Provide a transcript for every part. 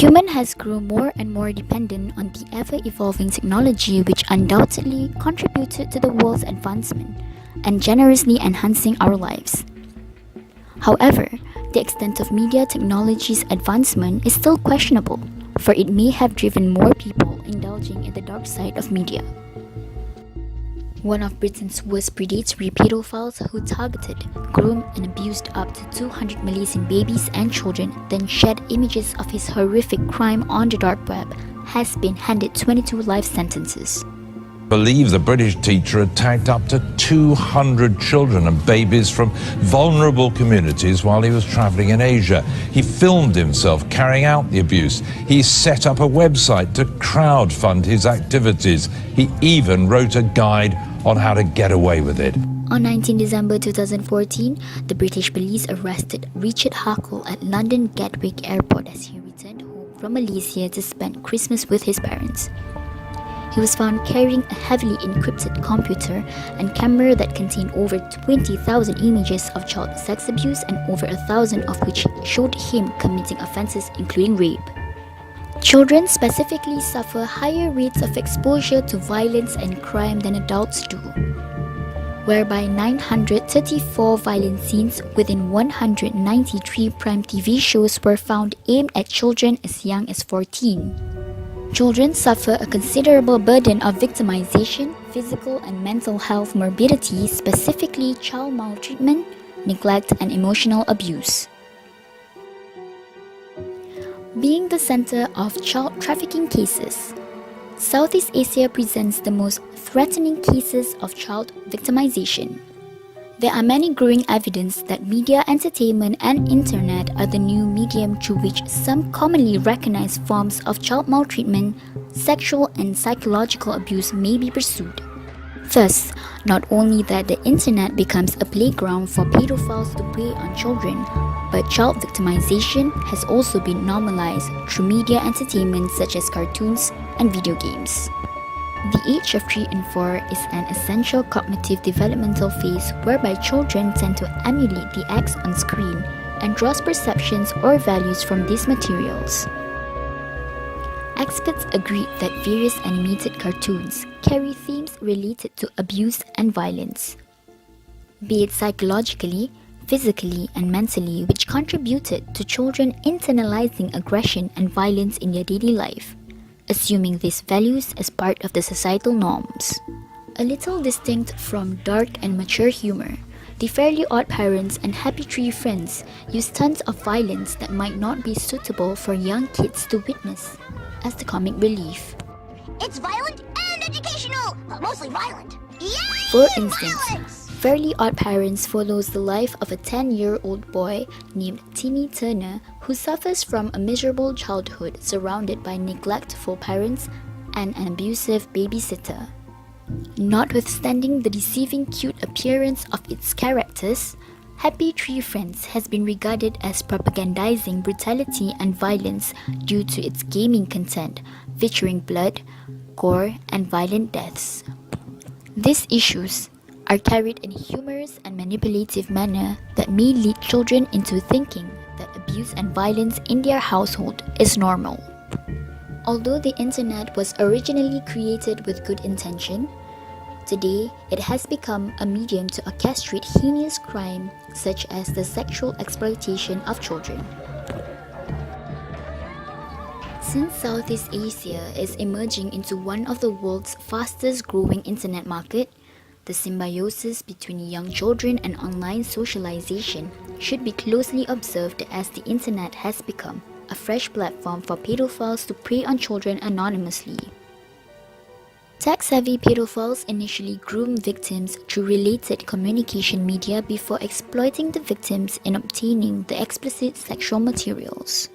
Human has grown more and more dependent on the ever-evolving technology, which undoubtedly contributed to the world's advancement and generously enhancing our lives. However, the extent of media technology's advancement is still questionable, for it may have driven more people indulging in the dark side of media. One of Britain's worst predatory pedophiles, who targeted, groomed and abused up to 200 Malaysian babies and children, then shared images of his horrific crime on the dark web, has been handed 22 life sentences. Believe the British teacher attacked up to 200 children and babies from vulnerable communities while he was travelling in Asia. He filmed himself carrying out the abuse. He set up a website to crowdfund his activities. He even wrote a guide on how to get away with it. On 19 December 2014, the British police arrested Richard Harkle at London Gatwick Airport as he returned home from Malaysia to spend Christmas with his parents. He was found carrying a heavily encrypted computer and camera that contained over 20,000 images of child sex abuse, and over 1,000 of which showed him committing offences including rape. Children specifically suffer higher rates of exposure to violence and crime than adults do, whereby 934 violent scenes within 193 prime TV shows were found aimed at children as young as 14. Children suffer a considerable burden of victimization, physical and mental health morbidity, specifically child maltreatment, neglect and emotional abuse. Being the center of child trafficking cases, Southeast Asia presents the most threatening cases of child victimization. There are many growing evidence that media, entertainment, and internet are the new medium through which some commonly recognized forms of child maltreatment, sexual and psychological abuse may be pursued. Thus, not only that the internet becomes a playground for pedophiles to prey on children, but child victimization has also been normalized through media entertainment such as cartoons and video games. The age of 3 and 4 is an essential cognitive developmental phase whereby children tend to emulate the acts on screen and draws perceptions or values from these materials. Experts agree that various animated cartoons carry themes related to abuse and violence, be it psychologically, physically, and mentally, which contributed to children internalizing aggression and violence in their daily life, assuming these values as part of the societal norms. A little distinct from dark and mature humor, the Fairly Odd Parents and Happy Tree Friends use tons of violence that might not be suitable for young kids to witness as the comic relief. It's violent and educational, but mostly violent. Yay! For instance, Violence! Fairly Odd Parents follows the life of a 10-year-old boy named Timmy Turner who suffers from a miserable childhood surrounded by neglectful parents and an abusive babysitter. Notwithstanding the deceiving cute appearance of its characters, Happy Tree Friends has been regarded as propagandizing brutality and violence due to its gaming content featuring blood, gore, and violent deaths. These issues are carried in a humorous and manipulative manner that may lead children into thinking that abuse and violence in their household is normal. Although the internet was originally created with good intention, today it has become a medium to orchestrate heinous crime such as the sexual exploitation of children. Since Southeast Asia is emerging into one of the world's fastest growing internet market, the symbiosis between young children and online socialization should be closely observed as the internet has become a fresh platform for pedophiles to prey on children anonymously. Tech-savvy pedophiles initially groom victims through related communication media before exploiting the victims in obtaining the explicit sexual materials.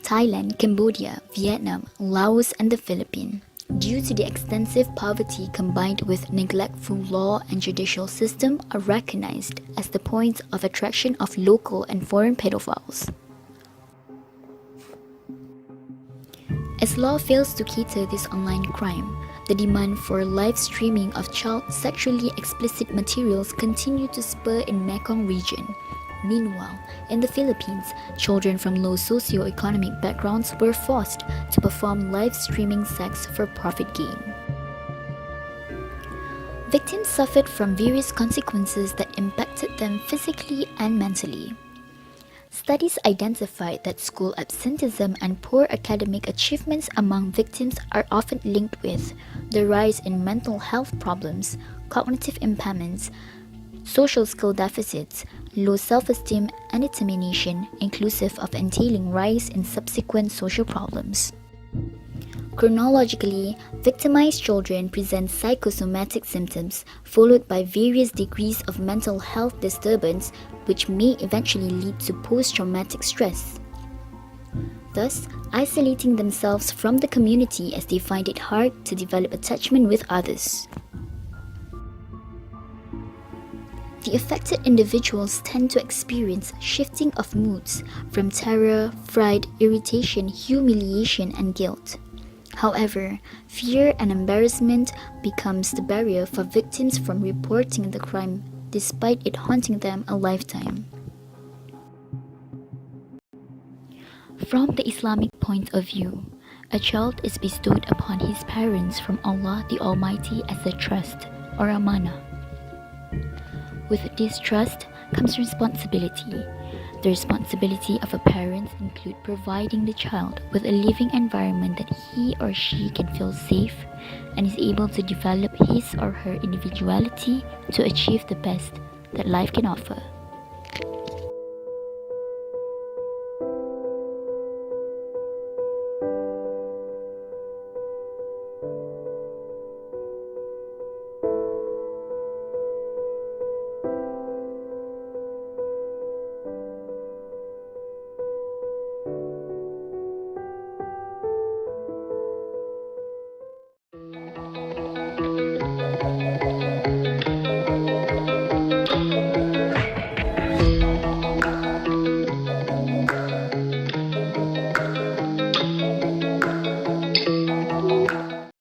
Thailand, Cambodia, Vietnam, Laos, and the Philippines, due to the extensive poverty combined with neglectful law and judicial system, are recognized as the points of attraction of local and foreign pedophiles. As law fails to cater this online crime, the demand for live streaming of child sexually explicit materials continue to spur in Mekong region, Meanwhile, in the Philippines, children from low socio-economic backgrounds were forced to perform live streaming sex for profit gain. Victims suffered from various consequences that impacted them physically and mentally. Studies identified that school absenteeism and poor academic achievements among victims are often linked with the rise in mental health problems, cognitive impairments, social skill deficits, low self-esteem and determination, inclusive of entailing rise in subsequent social problems. Chronologically, victimized children present psychosomatic symptoms followed by various degrees of mental health disturbance which may eventually lead to post-traumatic stress, thus isolating themselves from the community as they find it hard to develop attachment with others. The affected individuals tend to experience shifting of moods from terror, fright, irritation, humiliation, and guilt. However, fear and embarrassment becomes the barrier for victims from reporting the crime despite it haunting them a lifetime. From the Islamic point of view, a child is bestowed upon his parents from Allah the Almighty as a trust or amanah. With this trust comes responsibility. The responsibility of a parent includes providing the child with a living environment that he or she can feel safe and is able to develop his or her individuality to achieve the best that life can offer.